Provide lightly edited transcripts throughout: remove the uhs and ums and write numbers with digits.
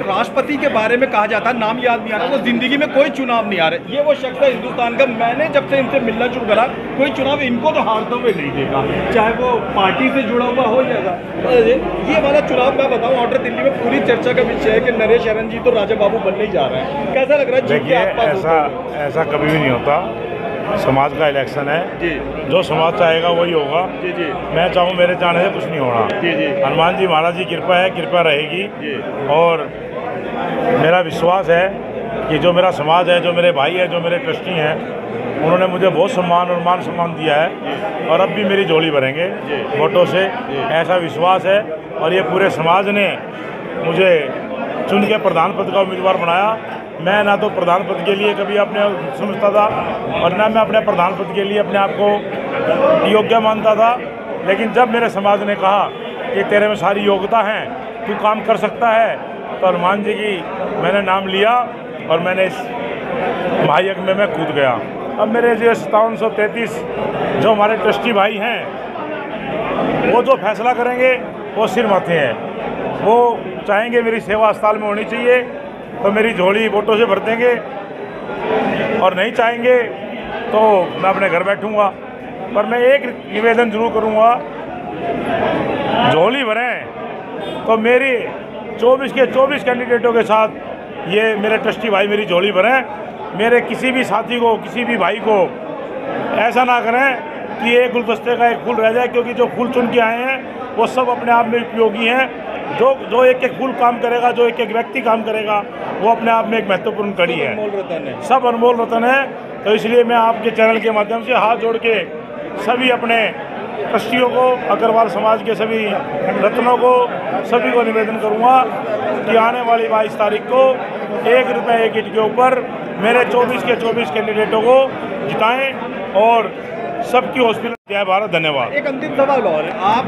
राष्ट्रपति के बारे में कहा जाता है, नाम याद नहीं आ रहा, वो जिंदगी में कोई चुनाव नहीं आ रहे। ये वो शख्स है हिंदुस्तान का, मैंने जब से इनसे मिलना शुरू करा, कोई चुनाव इनको तो हारते हुए नहीं देखा, चाहे वो पार्टी से जुड़ा हुआ हो जाएगा। ये वाला चुनाव मैं बताऊं, आउटर दिल्ली में पूरी चर्चा का विषय है कि नरेश शरण जी तो राजा बाबू बनने ही जा रहे हैं। कैसा लग रहा है? देखिए, ऐसा कभी भी नहीं होता। समाज का इलेक्शन है जी, जो समाज चाहेगा वही होगा जी जी। मैं चाहूँ मेरे चाहने से कुछ नहीं होना जी जी। हनुमान जी महाराज की कृपा है, कृपा रहेगी जी। और मेरा विश्वास है कि जो मेरा समाज है, जो मेरे भाई है, जो मेरे ट्रस्टी हैं, उन्होंने मुझे बहुत सम्मान और मान सम्मान दिया है और अब भी मेरी झोली भरेंगे वोटों से, ऐसा विश्वास है। और ये पूरे समाज ने मुझे चुन के प्रधान पद का उम्मीदवार बनाया। मैं ना तो प्रधान पद के लिए कभी अपने समझता था और ना मैं अपने प्रधान पद के लिए अपने आप को योग्य मानता था, लेकिन जब मेरे समाज ने कहा कि तेरे में सारी योग्यता है, तू काम कर सकता है, तो हनुमान जी की मैंने नाम लिया और मैंने इस महायज्ञ में मैं कूद गया। अब मेरे जो 5733 जो हमारे ट्रस्टी भाई हैं, वो जो फैसला करेंगे वो सिर माथे हैं। वो चाहेंगे मेरी सेवा अस्पताल में होनी चाहिए तो मेरी झोली वोटों से भर देंगे, और नहीं चाहेंगे तो मैं अपने घर बैठूंगा। पर मैं एक निवेदन जरूर करूंगा, झोली भरें तो मेरी 24 के 24 कैंडिडेटों के साथ ये मेरे ट्रस्टी भाई मेरी झोली भरें। मेरे किसी भी साथी को, किसी भी भाई को ऐसा ना करें कि एक गुलदस्ते का एक फूल रह जाए, क्योंकि जो फूल चुन के आए हैं वो सब अपने आप में उपयोगी हैं। जो एक एक फूल काम करेगा, जो एक एक व्यक्ति काम करेगा, वो अपने आप में एक महत्वपूर्ण कड़ी है, सब अनमोल रतन है। तो इसलिए मैं आपके चैनल के माध्यम से हाथ जोड़ के सभी अपने ट्रस्टियों को, अग्रवाल समाज के सभी रत्नों को, सभी को निवेदन करूंगा कि आने वाली 22 तारीख को 1 रुपये एक ईंट के ऊपर मेरे 24 के 24 कैंडिडेटों को जिताएं और सबकी हॉस्पिटल। जय भारत, धन्यवाद। एक अंतिम सवाल और है, आप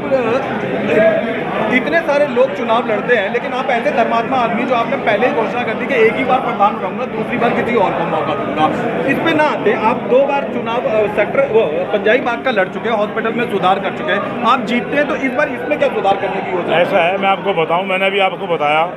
इतने सारे लोग चुनाव लड़ते हैं, लेकिन आप ऐसे धर्मात्मा आदमी जो आपने पहले ही घोषणा कर दी कि एक ही बार प्रधान रहूंगा, दूसरी बार किसी और को मौका दूंगा, इस पे ना आते। आप 2 बार चुनाव सेक्टर पंजाबी बाग का लड़ चुके हैं, हॉस्पिटल में सुधार कर चुके हैं, आप जीतते हैं, तो इस बार इसमें क्या सुधार करने की योजना? ऐसा है, मैं आपको बताऊँ, मैंने भी आपको बताया,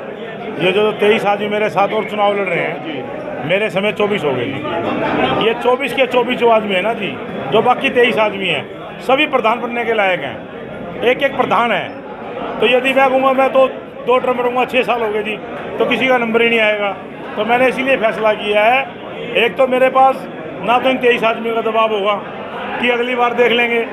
ये जो 23 आदमी मेरे साथ और चुनाव लड़ रहे हैं, मेरे समय 24 हो गए जी। ये 24 के 24 जो आदमी है ना जी, जो बाकी 23 आदमी हैं, सभी प्रधान बनने के लायक हैं। एक एक प्रधान है, तो यदि मैं कहूँगा मैं तो 2 टर्म रहूँगा, 6 साल हो गए जी, तो किसी का नंबर ही नहीं आएगा। तो मैंने इसीलिए फैसला किया है, एक तो मेरे पास ना तो इन 23 आदमी का दबाव होगा कि अगली बार देख लेंगे,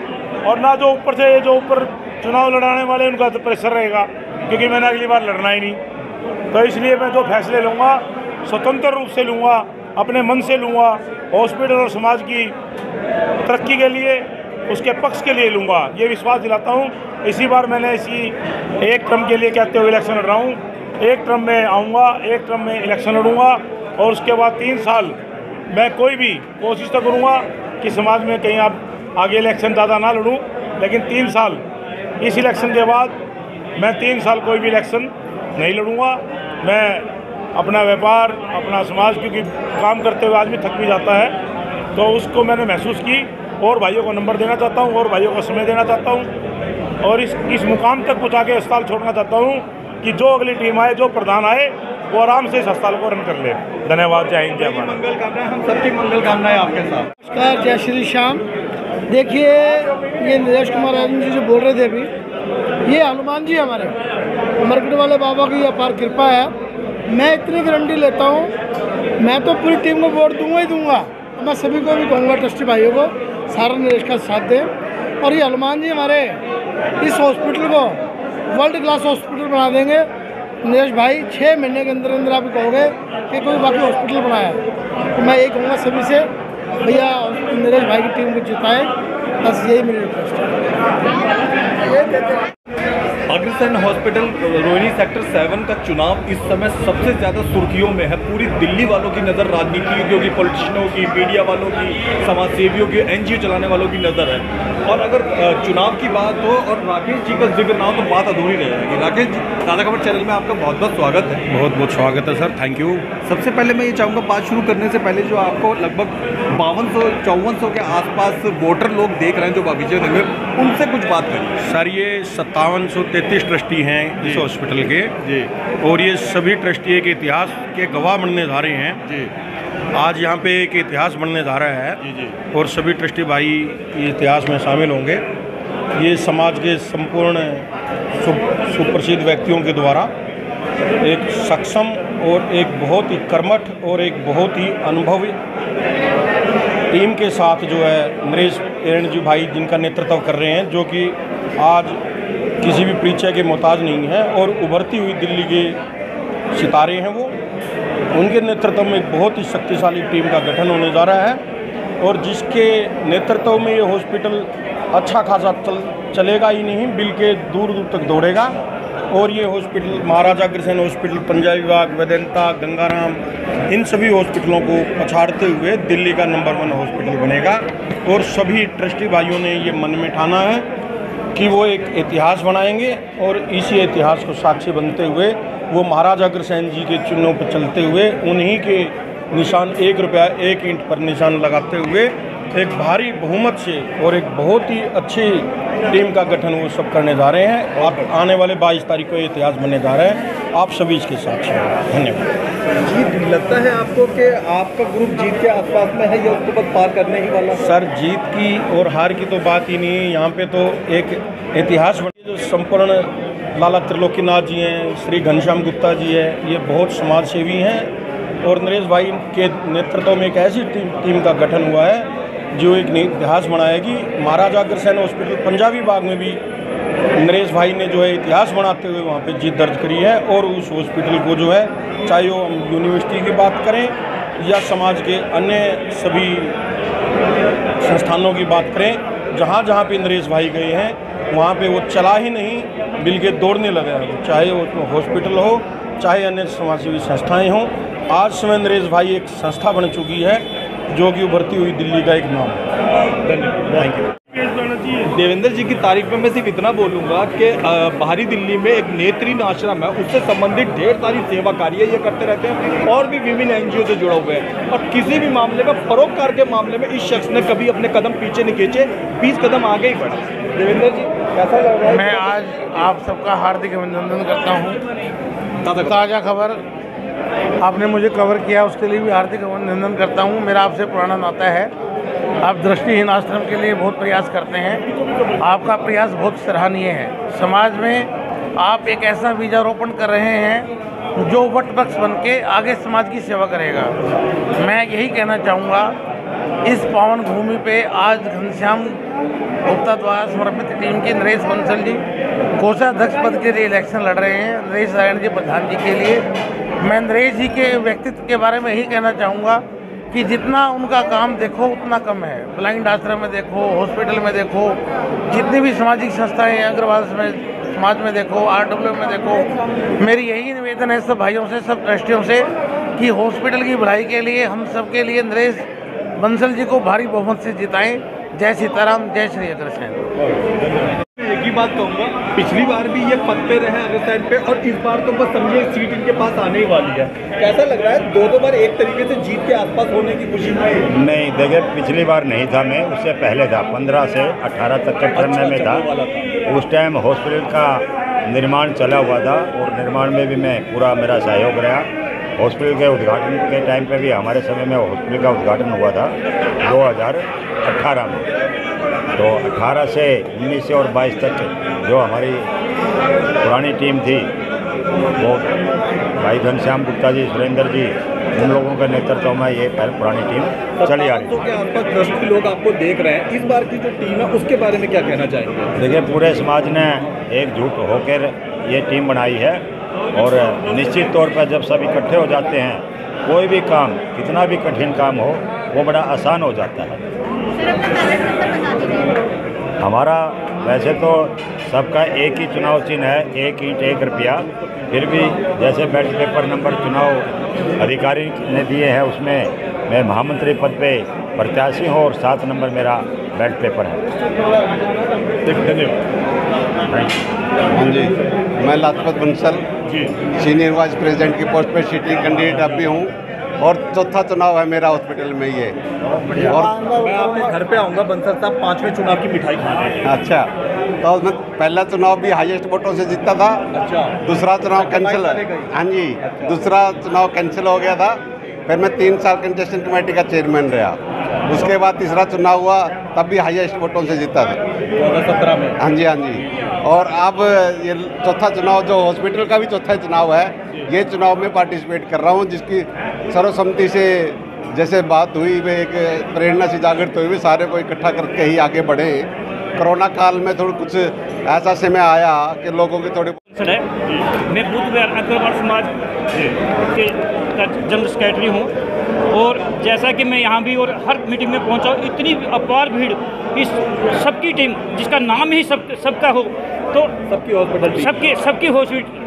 और ना जो ऊपर से जो ऊपर चुनाव लड़ाने वाले उनका तो प्रेशर रहेगा, क्योंकि मैंने अगली बार लड़ना ही नहीं। तो इसलिए मैं जो फैसले लूँगा स्वतंत्र रूप से लूँगा, अपने मन से लूँगा, हॉस्पिटल और समाज की तरक्की के लिए, उसके पक्ष के लिए लूँगा, ये विश्वास दिलाता हूँ। इसी बार मैंने इसी एक टर्म के लिए कहते हुए इलेक्शन लड़ रहा हूँ। एक टर्म में आऊँगा, एक टर्म में इलेक्शन लड़ूँगा, और उसके बाद 3 साल मैं कोई भी कोशिश तो करूँगा कि समाज में कहीं आप आगे इलेक्शन ज़्यादा ना लड़ूँ, लेकिन 3 साल इस इलेक्शन के बाद मैं 3 साल कोई भी इलेक्शन नहीं लड़ूँगा। मैं अपना व्यापार, अपना समाज, क्योंकि काम करते हुए आदमी थक भी जाता है, तो उसको मैंने महसूस की, और भाइयों को नंबर देना चाहता हूँ, और भाइयों को समय देना चाहता हूँ, और इस मुकाम तक पहुँचा के अस्पताल छोड़ना चाहता हूँ कि जो अगली टीम आए, जो प्रधान आए, वो आराम से इस अस्पताल को रन कर ले। धन्यवाद। जय हिंद, जय भारत। मंगल कामनाएं, हम सबकी मंगल कामनाएं आपके साथ। नमस्कार, जय श्री श्याम। देखिए, ये नरेश कुमार जी जो बोल रहे थे अभी, ये हनुमान जी हमारे मरकट वाले बाबा की अपार कृपा है। मैं इतनी गारंटी लेता हूँ, मैं तो पूरी टीम को वोट दूंगा ही दूंगा। मैं सभी को भी कहूँगा, ट्रस्टी भाइयों को, सारा नरेश का साथ दें, और ये हनुमान जी हमारे इस हॉस्पिटल को वर्ल्ड क्लास हॉस्पिटल बना देंगे। नरेश भाई 6 महीने के अंदर अंदर आप कहोगे कि कोई बाकी हॉस्पिटल बनाया है, तो मैं यही कहूँगा सभी से, भैया नरेश भाई की टीम को जिताएं, बस यही मेरी रिक्वेस्ट है। अग्रसेन हॉस्पिटल रोहिणी सेक्टर 7 का चुनाव इस समय सबसे ज़्यादा सुर्खियों में है। पूरी दिल्ली वालों की नज़र, राजनीतिज्ञों की, पॉलिटिशियनों की, मीडिया वालों की, समाज सेवियों की, NGO चलाने वालों की नज़र है। और अगर चुनाव की बात हो और राकेश जी का जिक्र ना हो तो बात अधूरी रह जाएगी। राकेश जी, ताज़ा खबर चैनल में आपका बहुत बहुत स्वागत है। बहुत बहुत स्वागत है सर, थैंक यू। सबसे पहले मैं ये चाहूँगा, बात शुरू करने से पहले, जो आपको लगभग 5200-5400 के आसपास वोटर लोग देख रहे हैं जो विजय नगर, उनसे कुछ बात करिए। सर, ये 5733 ट्रस्टी हैं इस हॉस्पिटल के जी, और ये सभी ट्रस्टी एक इतिहास के गवाह बनने जा रहे हैं जी, आज यहाँ पे एक इतिहास बनने जा रहा है। जी, जी, और सभी ट्रस्टी भाई इतिहास में शामिल होंगे। ये समाज के संपूर्ण सुप्रसिद्ध व्यक्तियों के द्वारा एक सक्षम और एक बहुत ही कर्मठ और एक बहुत ही अनुभवी टीम के साथ जो है नरेश एरन जी भाई जिनका नेतृत्व कर रहे हैं, जो कि आज किसी भी परिचय के मोहताज नहीं है और उभरती हुई दिल्ली के सितारे हैं वो। उनके नेतृत्व में एक बहुत ही शक्तिशाली टीम का गठन होने जा रहा है और जिसके नेतृत्व में ये हॉस्पिटल अच्छा खासा चलेगा ही नहीं, बल्कि दूर दूर तक दौड़ेगा। और ये हॉस्पिटल महाराजा अग्रसेन हॉस्पिटल, पंजाबी बाग, वेदांता, गंगाराम, इन सभी हॉस्पिटलों को पछाड़ते हुए दिल्ली का नंबर 1 हॉस्पिटल बनेगा। और सभी ट्रस्टी भाइयों ने ये मन में ठाना है कि वो एक इतिहास बनाएंगे और इसी इतिहास को साक्षी बनते हुए वो महाराजा अग्रसेन जी के चिन्हों पर चलते हुए उन्हीं के निशान 1 रुपया 1 ईंट पर निशान लगाते हुए एक भारी बहुमत से और एक बहुत ही अच्छी टीम का गठन वो सब करने जा रहे हैं। आप आने वाले 22 तारीख को ये इतिहास बनने जा रहे हैं। आप सभी इसके साक्षी हैं। धन्यवाद। जीत लगता है आपको कि आपका ग्रुप जीत के आसपास में है या उसको बस पार करने ही वाला? सर, जीत की और हार की तो बात ही नहीं है, यहाँ पे तो एक इतिहास बनी जो संपूर्ण लाला त्रिलोकीनाथ जी हैं, श्री घनश्याम गुप्ता जी है, ये बहुत समाज सेवी हैं और नरेश भाई के नेतृत्व में एक ऐसी टीम का गठन हुआ है जो एक इतिहास बनाएगी। महाराजा अग्रसेन हॉस्पिटल पंजाबी बाग में भी नरेश भाई ने जो है इतिहास बनाते हुए वहाँ पे जीत दर्ज करी है। और उस हॉस्पिटल को जो है, चाहे वो हम यूनिवर्सिटी की बात करें या समाज के अन्य सभी संस्थानों की बात करें, जहाँ जहाँ पे नरेश भाई गए हैं वहाँ पे वो चला ही नहीं बल्कि दौड़ने लगा है, चाहे वो हॉस्पिटल हो चाहे अन्य समाजसेवी संस्थाएं हों। आज समय नरेश भाई एक संस्था बन चुकी है जो कि उभरती हुई दिल्ली का एक नाम है। धन्यवाद, थैंक यू। देवेंद्र जी की तारीफ में मैं सिर्फ इतना बोलूँगा कि बाहरी दिल्ली में एक नेत्रहीन आश्रम है, उससे संबंधित ढेर सारी सेवा कार्य ये करते रहते हैं और भी विभिन्न NGO से जुड़े हुए हैं। और किसी भी मामले में, परोपकार के मामले में इस शख्स ने कभी अपने कदम पीछे नहीं खींचे, 20 कदम आगे ही बढ़ा। देवेंद्र जी, कैसा लग रहा है? मैं आज आप सबका हार्दिक अभिनंदन करता हूँ। ताज़ा खबर आपने मुझे कवर किया, उसके लिए भी हार्दिक अभिनंदन करता हूँ। मेरा आपसे पुराना नाता है। आप दृष्टिहीन आश्रम के लिए बहुत प्रयास करते हैं, आपका प्रयास बहुत सराहनीय है। समाज में आप एक ऐसा बीजारोपण कर रहे हैं जो वटवृक्ष बन के आगे समाज की सेवा करेगा। मैं यही कहना चाहूँगा, इस पावन भूमि पे आज घनश्याम गुप्ता द्वारा समर्पित टीम के नरेश बंसल जी कोषाध्यक्ष पद के लिए इलेक्शन लड़ रहे हैं, नरेश नारायण जी प्रधान जी के लिए। मैं नरेश जी के व्यक्तित्व के बारे में यही कहना चाहूँगा कि जितना उनका काम देखो उतना कम है। ब्लाइंड आश्रम में देखो, हॉस्पिटल में देखो, जितनी भी सामाजिक संस्थाएं हैं, अग्रवाल समाज में देखो, RW में देखो, मेरी यही निवेदन है सब भाइयों से, सब ट्रस्टियों से कि हॉस्पिटल की भलाई के लिए हम सब के लिए नरेश बंसल जी को भारी बहुमत से जिताएं। जय सीताराम, जय श्री अग्रसेन। एक ही बात कहूँगा, पिछली बार भी ये पद पे रहे अग्रसेन पे और इस बार तो बस समझिए सीट इनके पास आने ही वाली है। कैसा लग रहा है? दो बार एक तरीके से जीत के आसपास होने की खुशी में? नहीं, देखिए पिछली बार नहीं था मैं, उससे पहले था, 15 से 18 तक के टर्म में था। उस टाइम हॉस्पिटल का निर्माण चला हुआ था और निर्माण में भी मैं पूरा मेरा सहयोग रहा। हॉस्पिटल के उद्घाटन के टाइम पे भी हमारे समय में हॉस्पिटल का उद्घाटन हुआ था 2018 में। तो 18 से 19 से और 22 तक जो हमारी पुरानी टीम थी वो भाई घनश्याम गुप्ता जी, सुरेंद्र जी, उन लोगों के नेतृत्व में ये पुरानी टीम चली आ रही है। के आसपास ट्रस्टी लोग आपको देख रहे हैं, इस बार की जो टीम है उसके बारे में क्या कहना चाहेंगे? देखिए, पूरे समाज ने एकजुट होकर ये टीम बनाई है और निश्चित तौर पर जब सब इकट्ठे हो जाते हैं, कोई भी काम, कितना भी कठिन काम हो, वो बड़ा आसान हो जाता है। हमारा वैसे तो सबका एक ही चुनाव चिन्ह है, 1 ईंट 1 रुपया। फिर भी जैसे बैलेट पेपर नंबर चुनाव अधिकारी ने दिए हैं उसमें मैं महामंत्री पद पे प्रत्याशी हूँ और 7 नंबर मेरा बैलेट पेपर है। धन्यवाद। हाँ जी, मैं Lajpat Bansal senior vice president की पोस्ट पे सिटिंग कैंडिडेट अब भी हूँ और चौथा चुनाव है मेरा हॉस्पिटल में ये। और मैं आपके घर पे आऊँगा बंसल साहब, 5वें चुनाव की मिठाई खाने। अच्छा, तो मैं पहला चुनाव भी हाईएस्ट वोटों से जीता था। अच्छा, दूसरा चुनाव कैंसिल, हाँ जी, दूसरा चुनाव कैंसिल हो गया था। फिर मैं 3 साल कंटेस्टेंट कमेटी का चेयरमैन रहा। उसके बाद तीसरा चुनाव हुआ, तब भी हाईएस्ट वोटों से जीता था 2017 में। हाँ जी, हाँ जी। और अब ये चौथा चुनाव जो हॉस्पिटल का भी चौथा चुनाव है, ये चुनाव में पार्टिसिपेट कर रहा हूँ, जिसकी सर्वसम्मति से जैसे बात हुई वे एक प्रेरणा से जागृत हुई, सारे को इकट्ठा करके ही आगे बढ़े। कोरोना काल में थोड़ा कुछ ऐसा समय आया कि लोगों की थोड़ी है। मैं बूथ अग्रवाल समाज के जनरल सेक्रेटरी हूँ और जैसा कि मैं यहाँ भी और हर मीटिंग में पहुँचा हूँ, इतनी अपार भीड़, इस सबकी टीम जिसका नाम ही सबका हो, तो सबकी हॉस्पिटल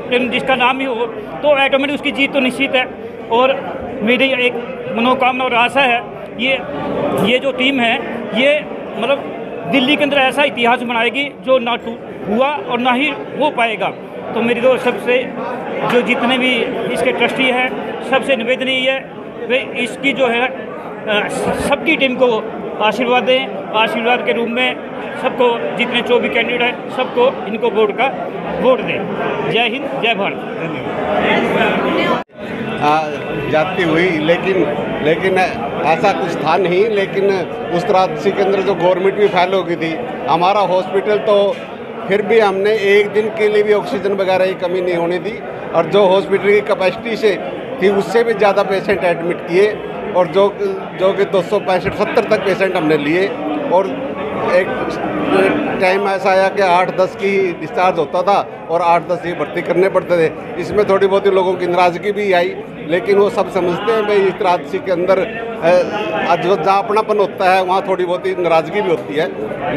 टीम जिसका नाम ही हो, तो ऑटोमेटिक उसकी जीत तो निश्चित है। और मेरी एक मनोकामना और आशा है, ये जो टीम है ये मतलब दिल्ली के अंदर ऐसा इतिहास बनाएगी जो ना हुआ और ना ही हो पाएगा। तो मेरी तो सबसे जो जितने भी इसके ट्रस्टी हैं सबसे निवेदन ये है वे इसकी जो है सबकी टीम को आशीर्वाद दें। आशीर्वाद के रूप में सबको जितने 24 कैंडिडेट हैं सबको इनको वोट दें। जय हिंद, जय भारत। जाती हुई, लेकिन ऐसा कुछ था नहीं। लेकिन उस तरह से के अंदर जो गवर्नमेंट भी फैल हो गई थी, हमारा हॉस्पिटल तो फिर भी हमने एक दिन के लिए भी ऑक्सीजन वगैरह की कमी नहीं होनी दी। और जो हॉस्पिटल की कैपेसिटी से थी उससे भी ज़्यादा पेशेंट एडमिट किए और जो कि 265-70 तक पेशेंट हमने लिए। और एक टाइम ऐसा आया कि 8-10 की डिस्चार्ज होता था और 8-10 ही भर्ती करने पड़ते थे। इसमें थोड़ी बहुत लोगों की नाराज़गी भी आई, लेकिन वो सब समझते हैं भाई इस राजसी के अंदर जहाँ अपनापन होता है वहाँ थोड़ी बहुत नाराज़गी भी होती है।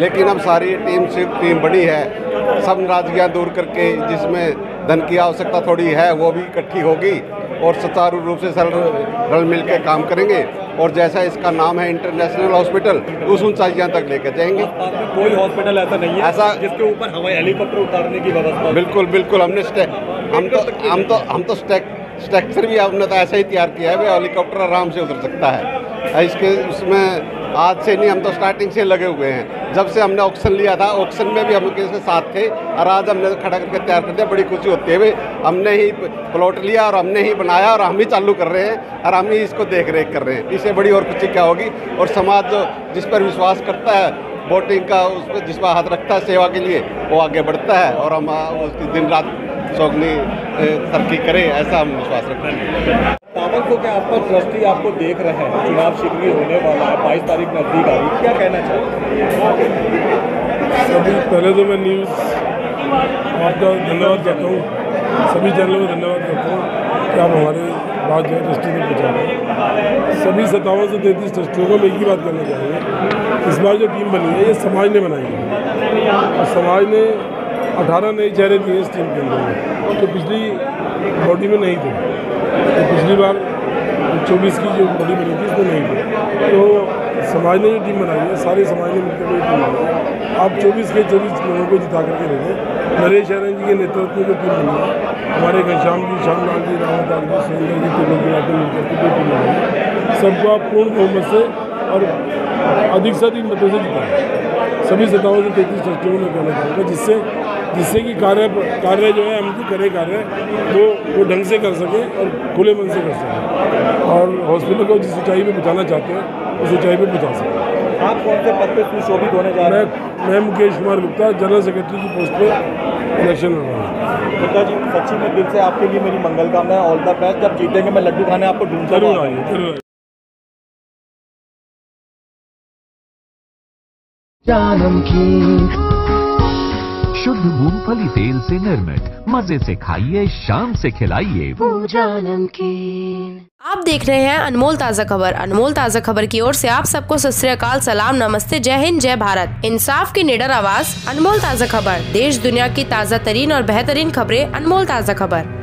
लेकिन अब सारी टीम बनी है, सब नाराज़गियाँ दूर करके जिसमें धन की आवश्यकता थोड़ी है वो भी इकट्ठी होगी और सुचारू रूप से रल मिल के काम करेंगे। और जैसा इसका नाम है इंटरनेशनल हॉस्पिटल, उस ऊंचाइयां तक लेकर जाएंगे। कोई हॉस्पिटल ऐसा नहीं है ऐसा जिसके ऊपर हवाई हेलीकॉप्टर उतारने की व्यवस्था। बिल्कुल हम तो स्ट्रक्चर भी हमने तो ऐसा ही तैयार किया है, वे हेलीकॉप्टर आराम से उतर सकता है। इसके उसमें आज से नहीं, हम तो स्टार्टिंग से लगे हुए हैं। जब से हमने ऑक्शन लिया था, ऑक्शन में भी हम इसके साथ थे और आज हमने खड़ा करके तैयार कर दिया। बड़ी खुशी होती है, हमने ही प्लॉट लिया और हमने ही बनाया और हम ही चालू कर रहे हैं और हम ही इसको देख रेख कर रहे हैं। इससे बड़ी और खुशी क्या होगी। और समाज जो जिस पर विश्वास करता है वोटिंग का, उस पर जिस पर हाथ रखता है सेवा के लिए, वो आगे बढ़ता है और हम उसकी दिन रात सौगनी तरक्की करें, ऐसा हम विश्वास रखते हैं। पावन को क्या आपका ट्रस्टी आपको देख रहे हैं, चुनाव शीघ्र ही होने वाला है, 22 तारीख नजदीक आ रही, क्या कहना चाहेंगे? सभी पहले तो मैं न्यूज़ आपका धन्यवाद करता हूँ, सभी चैनलों में धन्यवाद करता हूँ कि आप हमारे बात जो है ट्रस्टी में पहुँचा रहे हैं। सभी 57 से 33 ट्रस्टियों को मैं एक ही बात करना चाहूँगा, इस बार जो टीम बनी है ये समाज ने बनाई है और समाज ने 18 नए चेहरे दिए इस टीम के अंदर में, तो पिछली बॉडी में नहीं थे। तो पिछली बार 24 की जो बॉडी बनी थी इसमें नहीं थी। तो समाज ने जो टीम बनाई है, सारे समाज ने मिलकर ये टीम बनाई है। आप 24 के 24 लोगों को जिता करके देखें। नरेश शरण जी के नेतृत्व में जो टीम बनी है, हमारे घनश्याम जी, श्यामलाल जी, रामदास जी, सुरेंद्र जी, तीनों की बातें मिलकर के जो टीम बनी है, सबको आप पूर्ण बहुमत से और अधिक से अधिक मतों से जिताएं। सभी 57 से 33 ट्रस्टियों में कहना चाहूँगा, जिससे कि कार्य जो है हम करे कार्य वो ढंग से कर सकें और खुले मन से कर सकें और हॉस्पिटल को जिस ऊंचाई पे पहुँचाना चाहते हैं उस ऊंचाई पे पहुँचा सकें। आप कौन से पद पे सुशोभित होने जा रहे हैं? मैं मुकेश कुमार गुप्ता, जनरल सेक्रेटरी की पोस्ट पे इलेक्शन लड़ रहा हूँ। गुप्ता जी, सच्ची में दिल से आपके लिए मेरी मंगल कामना है। All the best. जब जीतेंगे मैं लड्डू खाने आपको ढूंढता जरूर आइए, जरूर। जानम की शुद्ध मूंगफली तेल से निर्मित। मजे से खाइए, शाम से खिलाइए पूजा नमकीन। आप देख रहे हैं अनमोल ताज़ा खबर। अनमोल ताज़ा खबर की ओर से आप सबको सत श्री अकाल, सलाम, नमस्ते, जय हिंद, जय भारत। इंसाफ की निडर आवाज, अनमोल ताज़ा खबर। देश दुनिया की ताज़ा तरीन और बेहतरीन खबरें, अनमोल ताज़ा खबर।